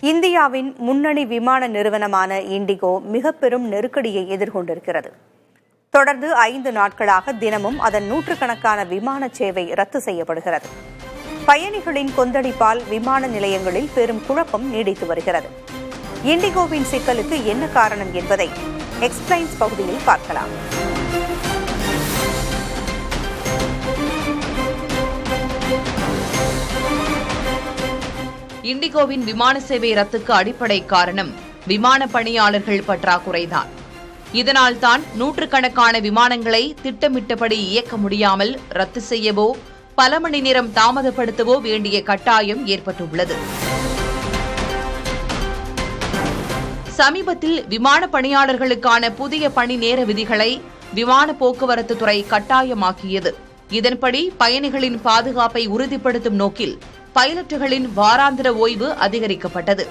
இந்தியாவின் முன்னணி விமான நிறுவனமான இண்டிகோ மிக பெரும் நெருக்கடியை எதிர்கொண்டிருக்கிறது. தொடர்ந்து 5 நாட்களாக தினமும் அதன் நூற்றுக்கணக்கான விமான சேவை ரத்து செய்யப்படுகிறது. பயணிகளின் கொந்தளிப்பால் விமான நிலையங்களில் பெரும் குழப்பம் நீடித்து வருகிறது. இண்டிகோவின் சிக்கலுக்கு என்ன காரணம் என்பதை எக்ஸ்பிளைன்ஸ் பகுதியில் பார்க்கலாம். இண்டிகோவின் விமான சேவை ரத்துக்கு அடிப்படை காரணம் விமான பணியாளர்கள் பற்றாக்குறைதான். இதனால் தான் நூற்றுக்கணக்கான விமானங்களை திட்டமிட்டபடி இயக்க முடியாமல் ரத்து செய்யவோ பல மணி நேரம் தாமதப்படுத்தவோ வேண்டிய கட்டாயம் ஏற்பட்டுள்ளது. சமீபத்தில் விமான பணியாளர்களுக்கான புதிய பணி நேர விதிகளை விமான போக்குவரத்து துறை கட்டாயமாக்கியது. இதன்படி பயணிகளின் பாதுகாப்பை உறுதிப்படுத்தும் நோக்கில் பைலட்டுகளின் வாராந்திர ஓய்வு அதிகரிக்கப்பட்டது.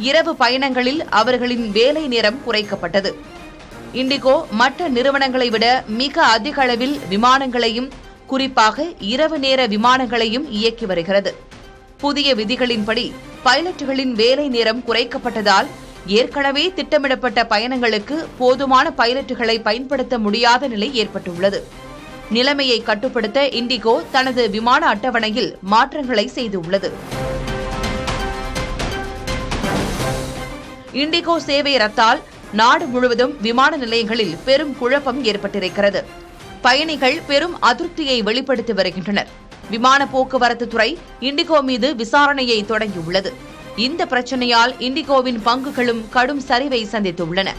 இரவு பயணங்களில் அவர்களின் வேலை நேரம் குறைக்கப்பட்டது. இண்டிகோ மற்ற நிறுவனங்களை விட மிக அதிக அளவில் விமானங்களையும் குறிப்பாக இரவு நேர விமானங்களையும் இயக்கி வருகிறது. புதிய விதிகளின்படி பைலட்டுகளின் வேலை நேரம் குறைக்கப்பட்டதால் ஏற்கனவே திட்டமிடப்பட்ட பயணங்களுக்கு போதுமான பைலட்டுகளை பயன்படுத்த முடியாத நிலை ஏற்பட்டுள்ளது. நிலைமையை கட்டுப்படுத்த இண்டிகோ தனது விமான அட்டவணையில் மாற்றங்களை செய்துள்ளது. இண்டிகோ சேவை ரத்தால் நாடு முழுவதும் விமான நிலையங்களில் பெரும் குழப்பம் ஏற்பட்டிருக்கிறது. பயணிகள் பெரும் அதிருப்தியை வெளிப்படுத்தி வருகின்றனர். விமான போக்குவரத்து துறை இண்டிகோ மீது விசாரணையை தொடங்கியுள்ளது. இந்த பிரச்சனையால் இண்டிகோவின் பங்குகளும் கடும் சரிவை சந்தித்துள்ளன.